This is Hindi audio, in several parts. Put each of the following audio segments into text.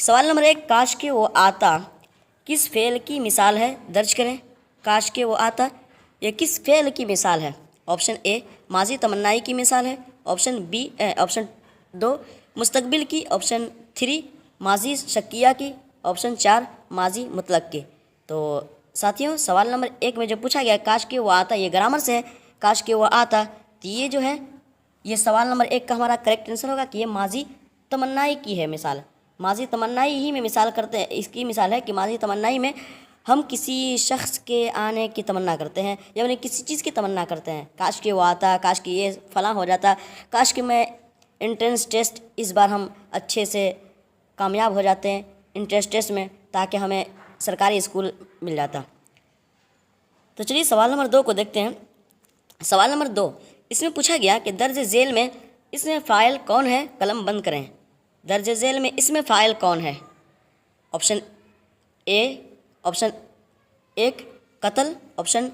सवाल नंबर 1, काश के वो आता किस फेल की मिसाल है, दर्ज करें। काश के वो आता ये किस फेल की मिसाल है। ऑप्शन ए माजी तमन्नाई की मिसाल है, ऑप्शन 2 मुस्तकबिल की, ऑप्शन 3 माजी शक्किया की, ऑप्शन 4 माजी मुतलक की। तो साथियों, सवाल नंबर 1 में जो पूछा गया काश के वो आता, ये ग्रामर से है। काश के वो आता, तो ये जो है ये सवाल नंबर 1 का हमारा करेक्ट आंसर होगा कि ये माजी तमन्नाई की है मिसाल। माजी तमन्नाई ही में मिसाल करते हैं, इसकी मिसाल है कि माजी तमन्नाई में हम किसी शख्स के आने की तमन्ना करते हैं या उन्हें किसी चीज़ की तमन्ना करते हैं। काश कि वो आता, काश कि ये फलां हो जाता, काश कि मैं एंट्रेंस टेस्ट इस बार हम अच्छे से कामयाब हो जाते हैं एंट्रेंस टेस्ट में, ताकि हमें सरकारी स्कूल मिल जाता। तो चलिए सवाल नंबर 2 को देखते हैं। सवाल नंबर 2, इसमें पूछा गया कि दर्ज झेल में इसमें फ़ाइल कौन है, कलम बंद करें। दर्ज झेल में इसमें फ़ाइल कौन है। ऑप्शन 1 कत्ल, ऑप्शन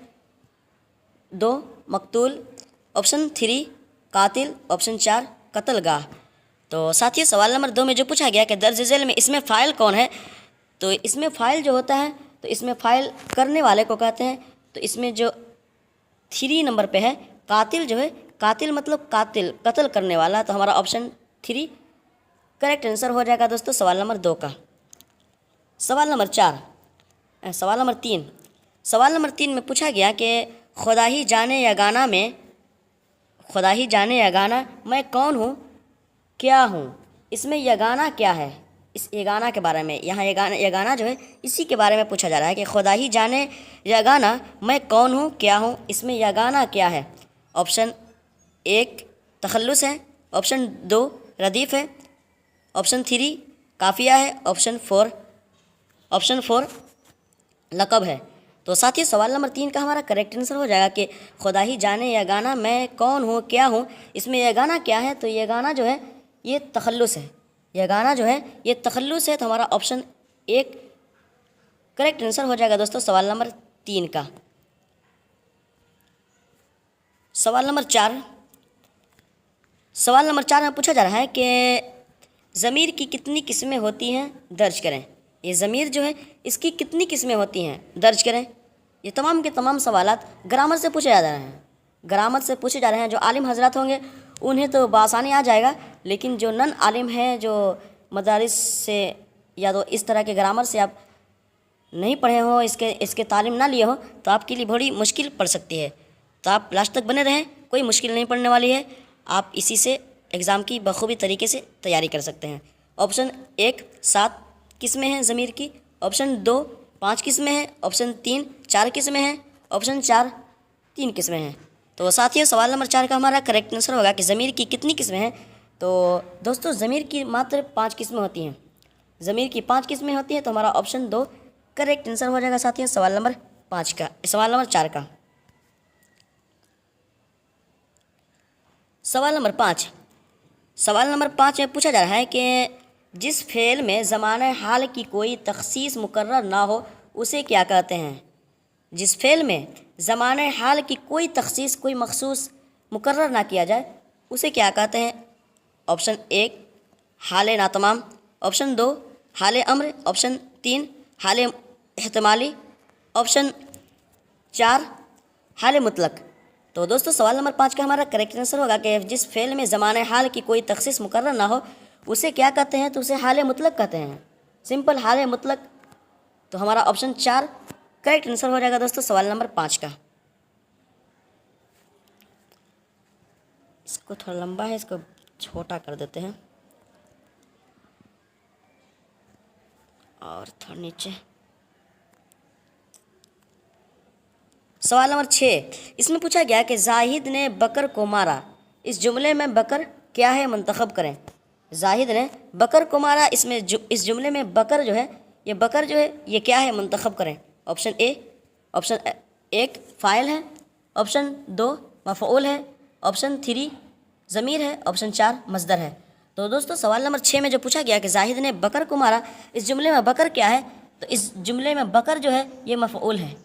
2 मकतूल, ऑप्शन 3 कातिल, ऑप्शन 4 कत्लगाह। तो साथियों, सवाल नंबर 2 में जो पूछा गया कि दर्ज झेल में इसमें फ़ाइल कौन है, तो इसमें फ़ाइल जो होता है तो इसमें फ़ाइल करने वाले को कहते हैं। तो इसमें जो 3 नंबर पे है कातिल, जो है कातिल मतलब कातिल, कत्ल करने वाला, तो हमारा ऑप्शन 3 करेक्ट आंसर हो जाएगा दोस्तों सवाल नंबर 2 का। सवाल नंबर 3, सवाल नंबर 3 में पूछा गया कि खुदा ही जाने या गाना मैं कौन हूँ क्या हूँ। इसमें यगाना क्या है, इस यगाना के बारे में, यहाँ यगाना जो है इसी के बारे में पूछा जा रहा है कि खुदा ही जाने यगाना मैं कौन हूँ क्या हूँ, इसमें यगाना क्या है। ऑप्शन 1 तखल्लुस है, ऑप्शन 2 रदीफ़ है, ऑप्शन 3 काफ़िया है, ऑप्शन 4 लक़ब है। तो साथियों, सवाल नंबर 3 का हमारा करेक्ट आंसर हो जाएगा कि खुदा ही जाने या गाना मैं कौन हूँ क्या हूँ, इसमें यह गाना क्या है। तो यह गाना जो है ये तखल्लुस है, यह गाना जो है ये तखल्लुस है। तो हमारा ऑप्शन 1 करेक्ट आंसर हो जाएगा दोस्तों सवाल नंबर 3 का। सवाल नंबर 4 में पूछा जा रहा है कि ज़मीर की कितनी किस्में होती हैं, दर्ज करें। ये ज़मीर जो है इसकी कितनी किस्में होती हैं, दर्ज करें। ये तमाम के तमाम सवालात ग्रामर से पूछे जा रहे हैं। जो आलिम हजरात होंगे उन्हें तो बआसानी आ जाएगा, लेकिन जो नन आलिम हैं, जो मदारिस से या तो इस तरह के ग्रामर से आप नहीं पढ़े हो, इसके तालीम ना लिए हो, तो आपके लिए बड़ी मुश्किल पड़ सकती है। तो आप लास्ट तक बने रहें, कोई मुश्किल नहीं पड़ने वाली है। आप इसी से एग्ज़ाम की बखूबी तरीके से तैयारी कर सकते हैं। ऑप्शन 1 7 किस्में हैं ज़मीर की, ऑप्शन 2 5 किस्में हैं, ऑप्शन 3 4 किस्में हैं, ऑप्शन 4 3 किस्में हैं। तो साथियों, सवाल नंबर 4 का हमारा करेक्ट आंसर होगा कि ज़मीर की कितनी किस्में हैं। तो दोस्तों, ज़मीर की मात्र 5 किस्में होती हैं। ज़मीर की 5 किस्में होती हैं, तो हमारा ऑप्शन 2 करेक्ट आंसर हो जाएगा साथियों सवाल नंबर 4 का। सवाल नंबर 5 में पूछा जा रहा है कि जिस फ़ेल में ज़माने हाल की कोई तख़सीस मुकर्रर ना हो उसे क्या कहते हैं। जिस फ़ेल में ज़माने हाल की कोई तख़सीस, कोई मखसूस मुकर्रर ना किया जाए उसे क्या कहते हैं। ऑप्शन 1 हाल नातमाम, ऑप्शन 2 हाल अम्र, ऑप्शन 3 हाल एहतमाली, ऑप्शन 4 हाल मुतलक। तो दोस्तों, सवाल नंबर 5 का हमारा करेक्ट आंसर होगा कि जिस फ़ेल में ज़माने हाल की कोई तख़सीस मुकर्रर ना हो उसे क्या कहते हैं, तो उसे हाल मुतलक कहते हैं। सिंपल हाल मुतलक। तो हमारा ऑप्शन 4 करेक्ट आंसर हो जाएगा दोस्तों सवाल नंबर 5 का। इसको थोड़ा लंबा है, इसको छोटा कर देते हैं और थोड़ा नीचे। सवाल नंबर 6, इसमें पूछा गया कि जाहिद ने बकर को मारा। इस जुमले में बकर क्या है, मुंतखब करें। जाहिद ने बकर को मारा, इस जुमले में बकर जो है ये क्या है, मुंतखब करें। ऑप्शन 1 फ़ाइल है, ऑप्शन 2 मफ़ऊल है, ऑप्शन 3 ज़मीर है, ऑप्शन 4 मस्दर है। तो दोस्तों, सवाल नंबर 6 में जो पूछा गया कि जाहिद ने बकर को मारा, इस जुमले में बकर क्या है, तो इस जुमले में बकर जो है ये मफ़ऊल है,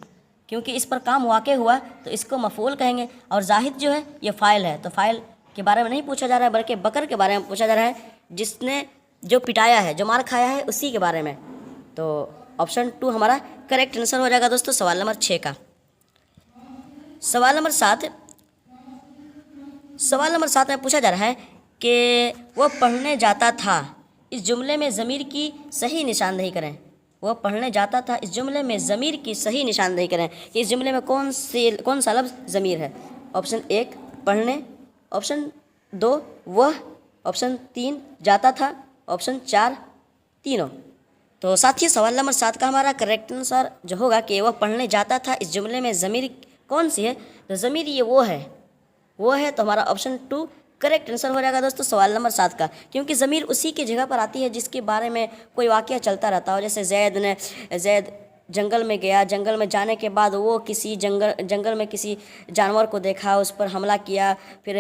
क्योंकि इस पर काम वाक़े हुआ तो इसको मफ़ऊल कहेंगे। और जाहिद जो है ये फ़ाइल है, तो फ़ाइल के बारे में नहीं पूछा जा रहा है बल्कि बकर के बारे में पूछा जा रहा है, जिसने जो पिटाया है, जो मार खाया है, उसी के बारे में। तो ऑप्शन 2 हमारा करेक्ट आंसर हो जाएगा दोस्तों सवाल नंबर 6 का। सवाल नंबर 7 में पूछा जा रहा है कि वह पढ़ने जाता था, इस जुमले में ज़मीर की सही निशानदेही करें। वह पढ़ने जाता था, इस जुमले में ज़मीर की सही निशानदेही करें। इस जुमले में कौन सा लफ्ज़ ज़मीर है? ऑप्शन 1 पढ़ने, ऑप्शन 2 वह, ऑप्शन 3 जाता था, ऑप्शन 4 तीनों। तो साथियों सवाल नंबर 7 का हमारा करेक्ट आंसर जो होगा कि वह पढ़ने जाता था, इस जुमले में ज़मीर कौन सी है? तो ज़मीर ये वो है, तो हमारा ऑप्शन 2 करेक्ट आंसर हो जाएगा दोस्तों सवाल नंबर 7 का। क्योंकि ज़मीर उसी की जगह पर आती है जिसके बारे में कोई वाक़या चलता रहता हो। जैसे जैद जंगल में गया, जंगल में जाने के बाद वो किसी जंगल में किसी जानवर को देखा, उस पर हमला किया, फिर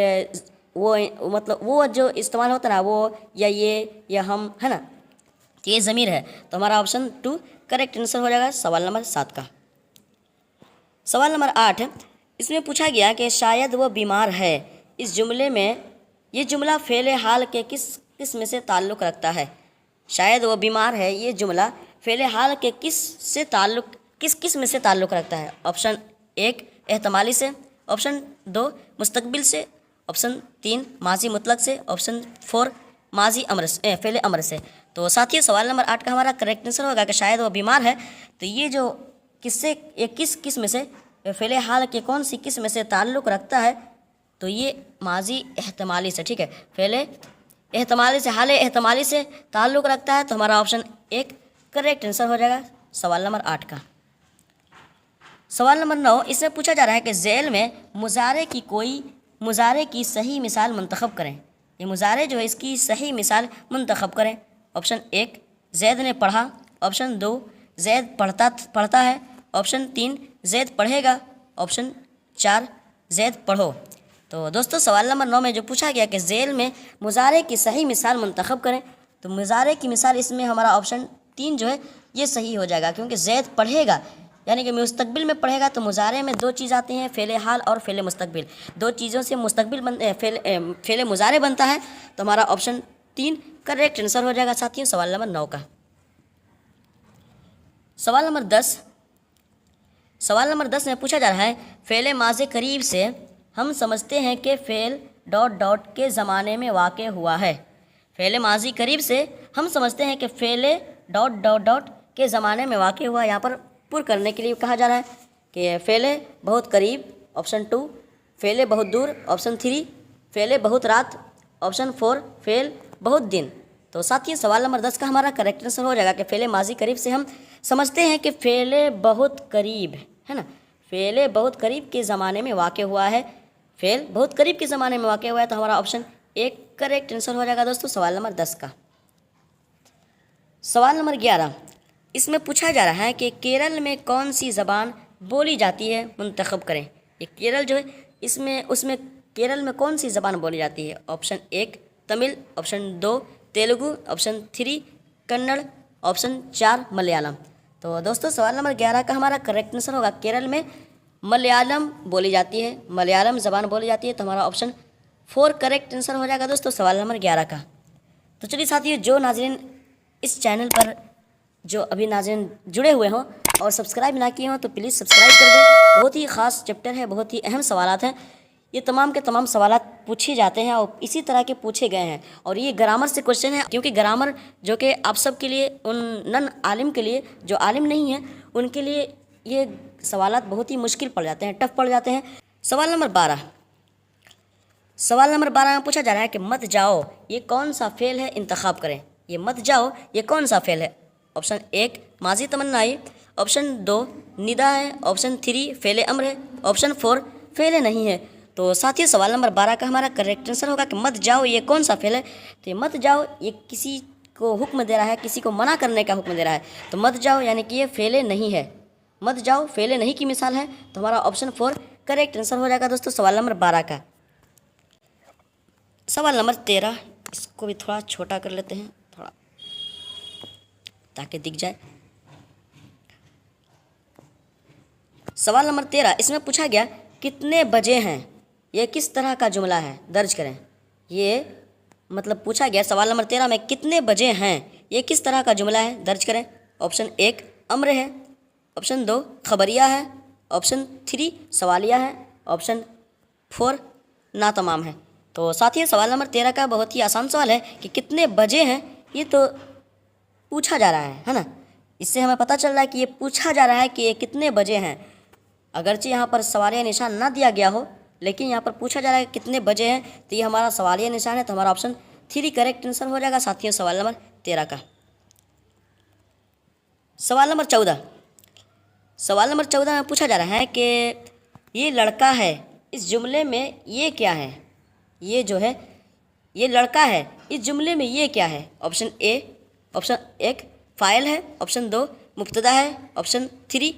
वो मतलब वो जो इस्तेमाल होता है ना, वो या ये या हम, है ना, तो ये ज़मीर है। तो हमारा ऑप्शन 2 करेक्ट आंसर हो जाएगा सवाल नंबर 7 का। सवाल नंबर 8 है, इसमें पूछा गया कि शायद वह बीमार है, इस जुमले में ये जुमला फ़ेल हाल के किस में से ताल्लुक़ रखता है? शायद वह बीमार है, ये जुमला फ़ेल हाल के किस में से ताल्लुक़ रखता है? ऑप्शन 1 एहतमाली से, ऑप्शन 2 मुस्तकबिल से, ऑप्शन 3 माजी मुतलक से, ऑप्शन 4 माजी अमर से, फ़ेल अमर से। तो साथियों सवाल नंबर 8 का हमारा करेक्ट आंसर होगा कि शायद वह बीमार है। तो ये जो किस में से, फ़ेल हाल के कौन सी किस में से ताल्लुक़ रखता है? तो ये माजी एहतमाली से, ठीक है, फ़ेल एहतमाली से, हाल एहतमाली से ताल्लुक़ रखता है। तो हमारा ऑप्शन 1 करेक्ट आंसर हो जाएगा सवाल नंबर 8 का। सवाल नंबर 9, इसमें पूछा जा रहा है कि ज़ैल में मुज़ारे की सही मिसाल मुंतखब करें। ये मुज़ारे जो है इसकी सही मिसाल मुंतखब करें। ऑप्शन 1 ज़ैद ने पढ़ा, ऑप्शन 2 ज़ैद पढ़ता है, ऑप्शन 3 ज़ैद पढ़ेगा, ऑप्शन 4 ज़ैद पढ़ो। तो दोस्तों सवाल नंबर 9 में जो पूछा गया कि ज़ैल में मुज़ारे की सही मिसाल मुंतखब करें, तो मुज़ारे की मिसाल इसमें हमारा ऑप्शन 3 जो है ये सही हो जाएगा। क्योंकि ज़ैद पढ़ेगा यानी कि मुस्तकबिल में पढ़ेगा, तो मुज़ारे में 2 चीज़ आती हैं, फ़ेल हाल और फ़ेल मुस्तकबिल। 2 चीज़ों से मुस्तकबिल फ़ेल मुज़ारे बनता है। तो हमारा ऑप्शन 3 करेक्ट आंसर हो जाएगा साथियों सवाल नंबर 9 का। सवाल नंबर 10 में पूछा जा रहा है फ़ेल माज़े करीब से हम समझते हैं कि फ़ेल ... के ज़माने में वाक़ हुआ है। फ़ेल माज़ी करीब से हम समझते हैं कि फ़ेल ... के ज़माने में वाक़ हुआ। यहाँ पर पुर करने के लिए कहा जा रहा है कि फ़ेल बहुत करीब, ऑप्शन 2 फ़ेल बहुत दूर, ऑप्शन 3 फ़ेल बहुत रात, ऑप्शन 4 फ़ेल बहुत दिन। तो साथियों सवाल नंबर 10 का हमारा करेक्ट आंसर हो जाएगा कि फ़ेल माज़ी करीब से हम समझते हैं कि फ़ेल बहुत करीब, है ना, फ़ेल बहुत करीब के ज़माने में वाक़ हुआ है। फ़ेल बहुत करीब के ज़माने में वाक़ हुआ है। तो हमारा ऑप्शन 1 करेक्ट आंसर हो जाएगा दोस्तों सवाल नंबर 10 का। सवाल नंबर 11, इसमें पूछा जा रहा है कि केरल में कौन सी ज़बान बोली जाती है, मुंतखब करें। ये केरल जो है उसमें केरल में कौन सी ज़बान बोली जाती है? Option 1 Tamil, option 2 Telugu, option 3 Kannada, option 4 Malayalam. तो दोस्तों सवाल नंबर 11 का हमारा करेक्ट आंसर होगा केरल में मलयालम बोली जाती है, मलयालम ज़बान बोली जाती है। तो हमारा ऑप्शन 4 करेक्ट आंसर हो जाएगा दोस्तों सवाल नंबर 11 का। तो चलिए साथियों, जो नाज़रीन इस चैनल पर जो अभी नाज़रीन जुड़े हुए हों और सब्सक्राइब ना किए हों तो प्लीज़ सब्सक्राइब कर दें। बहुत ही ख़ास चैप्टर है, बहुत ही अहम सवालात हैं। ये तमाम के तमाम सवालात पूछे जाते हैं और इसी तरह के पूछे गए हैं। और ये ग्रामर से क्वेश्चन है, क्योंकि ग्रामर जो कि आप सब के लिए, उन नन आलिम के लिए जो आलिम नहीं है उनके लिए ये सवालात बहुत ही मुश्किल पड़ जाते हैं, टफ पड़ जाते हैं। सवाल नंबर 12 में पूछा जा रहा है कि मत जाओ ये कौन सा फ़ेल है, इंतखाब करें। ये मत जाओ ये कौन सा फ़ेल है? ऑप्शन 1 माजी तमन्नाई, ऑप्शन 2 निदा है, ऑप्शन 3 फ़ेल अम्र है, ऑप्शन 4 फ़ेल नहीं है। तो साथियों सवाल नंबर 12 का हमारा करेक्ट आंसर होगा कि मत जाओ ये कौन सा फ़ेल है। तो ये मत जाओ ये किसी को हुक्म दे रहा है, किसी को मना करने का हुक्म दे रहा है। तो मत जाओ यानी कि ये फ़ेल नहीं है, मत जाओ फ़ेल नहीं की मिसाल है। तो हमारा ऑप्शन 4 करेक्ट आंसर हो जाएगा दोस्तों सवाल नंबर 12 का। सवाल नंबर 13, इसको भी थोड़ा छोटा कर लेते हैं, थोड़ा ताकि दिख जाए। सवाल नंबर 13, इसमें पूछा गया कितने बजे हैं, ये किस तरह का जुमला है, दर्ज करें। ये मतलब पूछा गया सवाल नंबर 13 में कितने बजे हैं, ये किस तरह का जुमला है, दर्ज करें। ऑप्शन 1 अम्र है, ऑप्शन 2 खबरिया है, ऑप्शन 3 सवालिया है, ऑप्शन 4 नातमाम है। तो साथियों सवाल नंबर 13 का बहुत ही आसान सवाल है कि कितने बजे हैं, ये तो पूछा जा रहा है ना। इससे हमें पता चल रहा है कि ये पूछा जा रहा है कि ये कितने बजे हैं। अगरचे यहाँ पर सवालिया निशान ना दिया गया हो, लेकिन यहाँ पर पूछा जा रहा है कितने बजे हैं, तो ये हमारा सवालिया निशान है, तो हमारा ऑप्शन 3 करेक्ट आंसर हो जाएगा साथियों सवाल नंबर 13 का। सवाल नंबर 14, सवाल नंबर 14 में पूछा जा रहा है कि ये लड़का है, इस जुमले में ये क्या है, ये जो है ये लड़का है, इस जुमले में ये क्या है। ऑप्शन 1 फ़ाइल है, ऑप्शन 2 मुब्तदा है, ऑप्शन 3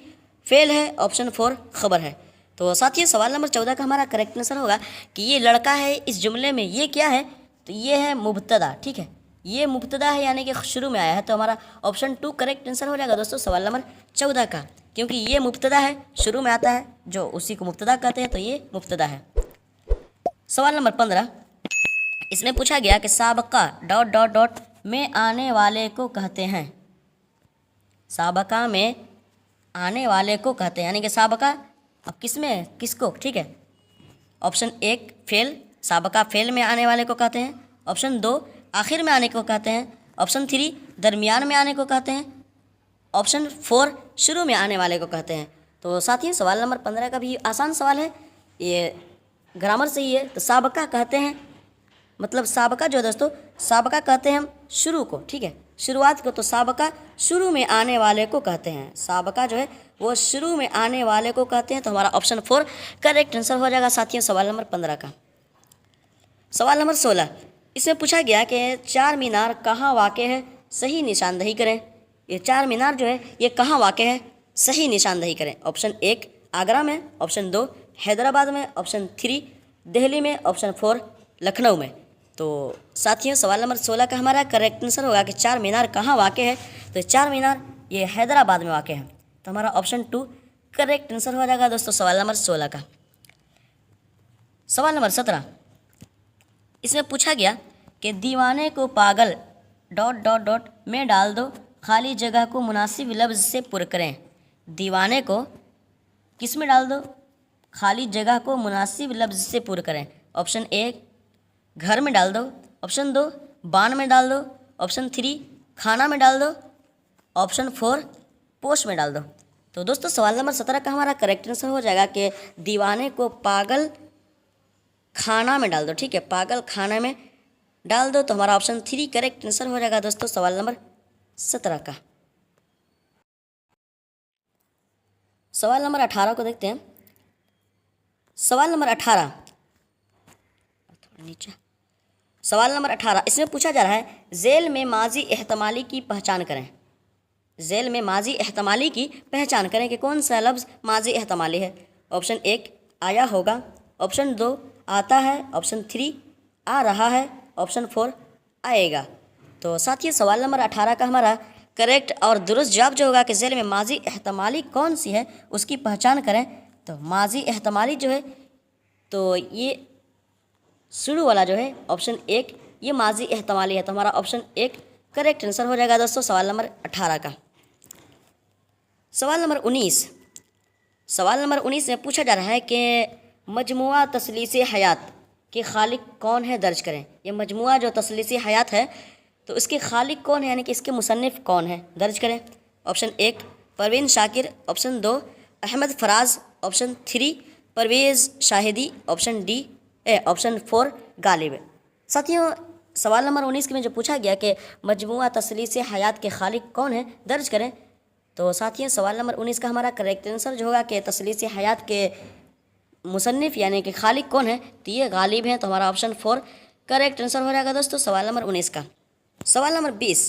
फ़ेल है, ऑप्शन 4 खबर है। तो साथियों सवाल नंबर 14 का हमारा करेक्ट आंसर होगा कि ये लड़का है, इस जुमले में ये क्या है, तो ये है मुब्तदा। ठीक है, ये मुब्तदा है यानी कि शुरू में आया है, तो हमारा ऑप्शन 2 करेक्ट आंसर हो जाएगा दोस्तों सवाल नंबर 14 का, क्योंकि ये मुब्तदा है, शुरू में आता है, जो उसी को मुब्तदा कहते हैं, तो ये मुब्तदा है। सवाल नंबर 15, इसमें पूछा गया कि साबका ... में आने वाले को कहते हैं। साबका में आने वाले को कहते हैं, यानी कि साबका अब किसमें किसको, ठीक है। ऑप्शन 1 फेल, साबका फेल में आने वाले को कहते हैं। ऑप्शन 2 आखिर में आने को कहते हैं। ऑप्शन 3 दरमियान में आने को कहते हैं। ऑप्शन 4 शुरू में आने वाले को कहते हैं। तो साथियों सवाल नंबर 15 का भी आसान सवाल है, ये ग्रामर से ही है। तो साबका कहते हैं, मतलब साबका जो है दोस्तों, साबका कहते हैं हम शुरू को, ठीक है, शुरुआत को। तो साबका शुरू में आने वाले को कहते हैं, साबका जो है वो शुरू में आने वाले को कहते हैं। तो हमारा ऑप्शन 4 करेक्ट आंसर हो जाएगा साथियों सवाल नंबर 15 का। सवाल नंबर 16, इसमें पूछा गया कि चार मीनार कहाँ वाक़ है, सही निशानदही करें। ये चार मीनार जो है ये कहाँ वाक़ है, सही निशानदही करें। ऑप्शन 1 आगरा में, ऑप्शन 2 हैदराबाद में, ऑप्शन 3 दिल्ली में, ऑप्शन 4 लखनऊ में। तो साथियों सवाल नंबर 16 का हमारा करेक्ट आंसर होगा कि चार मीनार कहाँ वाक़ है, तो चार मीनार ये हैदराबाद में वाक़ है। तो हमारा ऑप्शन 2 करेक्ट आंसर हो जाएगा दोस्तों सवाल नंबर 16 का। सवाल नंबर 17, इसमें पूछा गया कि दीवाने को पागल ... में डाल दो, खाली जगह को मुनासिब लफ्ज़ से पुर करें। दीवाने को किस में डाल दो, खाली जगह को मुनासिब लफ्ज़ से पुर करें। ऑप्शन 1 घर में डाल दो, ऑप्शन 2 बान में डाल दो, ऑप्शन 3 खाना में डाल दो, ऑप्शन 4 पोस्ट में डाल दो। तो दोस्तों सवाल नंबर 17 का हमारा करेक्ट आंसर हो जाएगा कि दीवाने को पागल खाना में डाल दो। ठीक है, पागल खाना में डाल दो। तो हमारा ऑप्शन 3 करेक्ट आंसर हो जाएगा दोस्तों सवाल नंबर 17 का। सवाल नंबर 18 को देखते हैं। सवाल नंबर 18, नीचे सवाल नंबर 18, इसमें पूछा जा रहा है ज़ेल में माजी एहतमाली की पहचान करें। ज़ेल में माजी एहतमाली की पहचान करें कि कौन सा लफ्ज़ माजी एहतमाली है। ऑप्शन 1 आया होगा, ऑप्शन 2 आता है, ऑप्शन 3 आ रहा है, ऑप्शन 4 आएगा। तो साथियों सवाल नंबर 18 का हमारा करेक्ट और दुरुस्त जवाब जो होगा कि ज़ेल में माजी एहतमाली कौन सी है उसकी पहचान करें। तो माजी एहतमाली जो है, तो ये शुरू वाला जो है ऑप्शन 1 ये माजी एहतमाली है। तो हमारा ऑप्शन 1 करेक्ट आंसर हो जाएगा दोस्तों सवाल नंबर 18 का। सवाल नंबर 19, सवाल नंबर 19 में पूछा जा रहा है कि मजमुआ तसलीस हयात के खालिक कौन है, दर्ज करें। ये मजमुआ जो तसलीस हयात है तो इसके खालिक कौन है, यानी कि इसके मुसन्निफ़ कौन है, दर्ज करें। Option 1 Parveen Shakir, option 2 Ahmad Faraz, option 3 Parvez Shahidi, option 4 Ghalib. साथियों सवाल नंबर 19 में जो पूछा गया कि मजमुआ तसलीस हयात के खालिक कौन है, दर्ज करें। तो साथियों सवाल नंबर 19 का हमारा करेक्ट आंसर जो होगा कि तसलीस हयात के मुसन्निफ़ यानी कि खालिक कौन है, तो ये गालिब हैं। तो हमारा ऑप्शन 4 करेक्ट आंसर हो जाएगा दोस्तों सवाल नंबर 19 का। सवाल नंबर 20,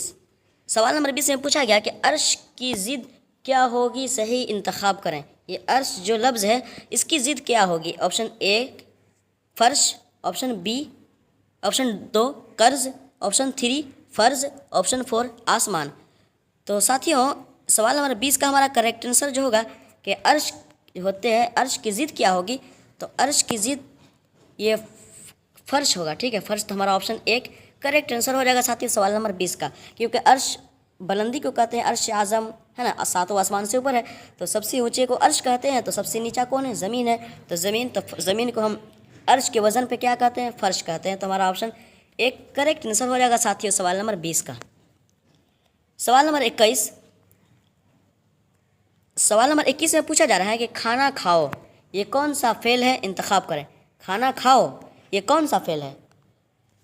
सवाल नंबर 20 में पूछा गया कि अर्श की ज़िद क्या होगी, सही इंतखाब करें। ये अर्श जो लफ्ज़ है इसकी ज़िद क्या होगी। ऑप्शन 1 फ़र्श, ऑप्शन 2 कर्ज़, ऑप्शन 3 फ़र्ज़, ऑप्शन 4 आसमान। तो साथियों सवाल नंबर 20 का हमारा करेक्ट आंसर जो होगा कि अर्श होते हैं, अर्श की ज़िद क्या होगी, तो अर्श की ज़िद ये फ़र्श होगा। ठीक है, फ़र्श। तो हमारा ऑप्शन 1 करेक्ट आंसर हो जाएगा साथियों सवाल नंबर 20 का, क्योंकि अर्श बुलंदी को कहते हैं, अर्श आज़म है ना, सातों आसमान से ऊपर है, तो सबसे ऊंचे को अर्श कहते हैं, तो सबसे नीचा कौन है, ज़मीन है, तो ज़मीन को हम अर्श के वज़न पे क्या कहते हैं, फर्श कहते हैं। तो हमारा ऑप्शन एक करेक्ट आंसर हो जाएगा साथियों सवाल नंबर 20 का। सवाल नंबर 21, सवाल नंबर 21 में पूछा जा रहा है कि खाना खाओ ये कौन सा फ़ेल है, इंतखाब करें। खाना खाओ ये कौन सा फ़ेल है।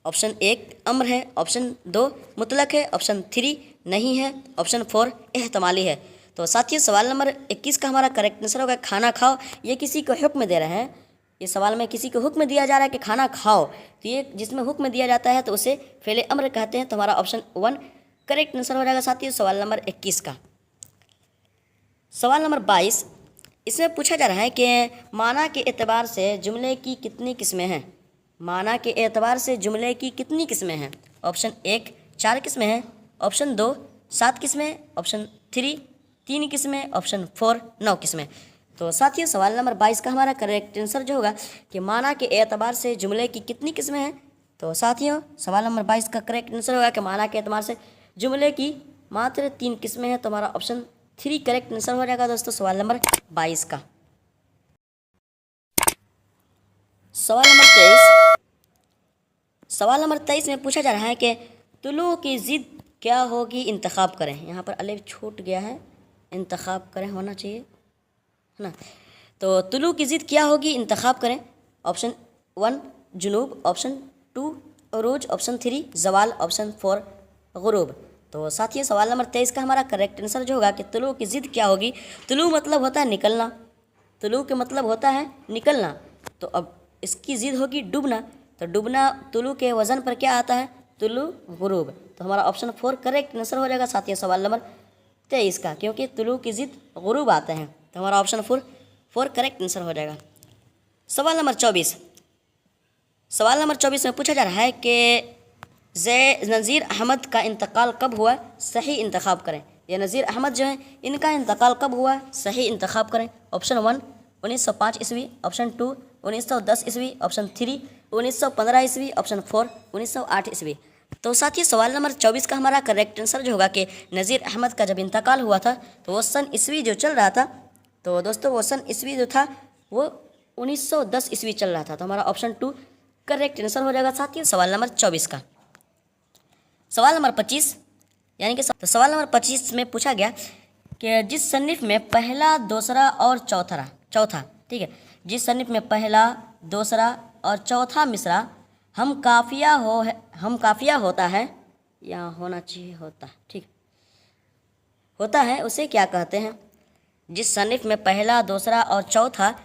ऑप्शन 1 अम्र है, ऑप्शन 2 मुतलक है, ऑप्शन 3 नहीं है, ऑप्शन 4 एहतमाली है। तो साथियों सवाल नंबर 21 का हमारा करेक्ट आंसर होगा खाना खाओ। ये किसी को हुक्म दे रहे हैं, ये सवाल में किसी को हुक्म दिया जा रहा है कि खाना खाओ, तो ये जिसमें हुक्म दिया जाता है तो उसे फ़ेल अम्र कहते हैं। तो हमारा ऑप्शन 1 करेक्ट आंसर हो जाएगा साथियों सवाल नंबर 21 का। सवाल नंबर 22, इसमें पूछा जा रहा है कि माना के एतबार से जुमले की कितनी किस्में हैं। माना के एतबार से जुमले की कितनी किस्में हैं। ऑप्शन 1 4 किस्में हैं, ऑप्शन 2 7 किस्में, ऑप्शन 3 किस्में, ऑप्शन 4 9 किस्में। तो साथियों सवाल नंबर 22 का हमारा करेक्ट आंसर जो होगा कि माना के एतबार से जुमले की कितनी किस्में हैं। तो साथियों सवाल नंबर 22 का करेक्ट आंसर होगा कि माना के एतबार से जुमले की मात्र 3 किस्में हैं। तो हमारा ऑप्शन 3 करेक्ट आंसर हो जाएगा दोस्तों सवाल नंबर 22 का। सवाल नंबर 23, सवाल नंबर 23 में पूछा जा रहा है कि तुलू की ज़िद क्या होगी, इंतखाब करें। यहाँ पर अलिफ छूट गया है, इंतखाब करें होना चाहिए है ना। तो तुलू की ज़िद क्या होगी, इंतखाब करें। ऑप्शन 1 जुनूब, ऑप्शन 2 उरूज, ऑप्शन 3 जवाल, ऑप्शन 4 गुरूब। तो साथियों सवाल नंबर 23 का हमारा करेक्ट आंसर जो होगा कि तुलू की ज़िद क्या होगी। तुलू मतलब होता है निकलना, तुलू के मतलब होता है निकलना, तो अब इसकी ज़िद होगी डूबना। तो डूबना तुलू के वज़न पर क्या आता है, तुलू गुरूब। तो हमारा ऑप्शन 4 करेक्ट आंसर हो जाएगा साथियों सवाल नंबर 23 का, क्योंकि तुलू की ज़िद गुरूब आते हैं। तो हमारा ऑप्शन 4 करेक्ट आंसर हो जाएगा। सवाल नंबर 24, सवाल नंबर 24 में पूछा जा रहा है कि नज़ीर अहमद का इंतकाल कब हुआ, सही इंतखाब करें। ये नज़ीर अहमद जो है इनका इंतकाल कब हुआ, सही इंतखाब करें। ऑप्शन 1 1905 ईस्वी, ऑप्शन 2 1910 ईस्वी, ऑप्शन 3 1915 ईस्वी, ऑप्शन 4 1908 ईस्वी। तो साथियों सवाल नंबर 24 का हमारा करेक्ट आंसर जो होगा कि नज़ीर अहमद का जब इंतकाल हुआ था तो वो सन ईस्वी जो चल रहा था, तो दोस्तों वो सन ईस्वी जो था वो 1910 ईस्वी चल रहा था। तो हमारा ऑप्शन 2 करेक्ट आंसर हो जाएगा साथियों सवाल नंबर 24 का। सवाल नंबर 25 यानी कि तो सवाल नंबर 25 में पूछा गया कि जिस सन्निफ में पहला दूसरा और चौथा ठीक है, जिस सन्निफ में पहला दूसरा और चौथा मिसरा हम काफिया होता है, यहाँ होना चाहिए होता, ठीक होता है, उसे क्या कहते हैं। जिस सन्निफ में पहला दूसरा और चौथा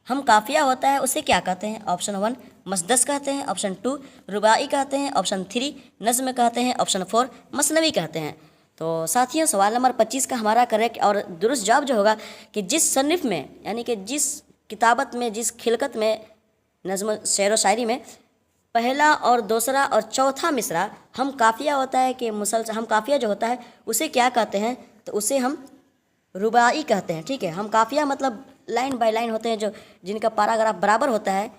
हम काफिया होता है उसे क्या कहते हैं। ऑप्शन 1 मसदस कहते हैं, ऑप्शन 2 रुबाई कहते हैं, ऑप्शन 3 नज़्म कहते हैं, ऑप्शन 4 मसनवी कहते हैं। तो साथियों सवाल नंबर 25 का हमारा करेक्ट और दुरुस्त जवाब जो होगा कि जिस सन्निफ में यानी कि जिस किताबत में, जिस खिलकत में, नज़्म शेर व शायरी में पहला और दूसरा और चौथा मिसरा हम काफिया होता है कि मुसलसल हम काफिया जो होता है उसे क्या कहते हैं, तो उसे हम रुबाई कहते हैं। ठीक है, हम काफिया मतलब लाइन बाय लाइन होते हैं जो जिनका पैराग्राफ बराबर होता है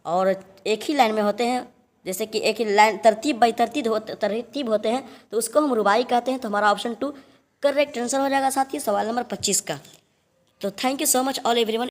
और एक ही लाइन में होते हैं, जैसे कि एक ही लाइन तरतीब बाई तरतीब होते हैं, तो उसको हम रुबाई कहते हैं। तो हमारा ऑप्शन 2 करेक्ट आंसर हो जाएगा साथियों सवाल नंबर 25 का। तो thank you so much all everyone.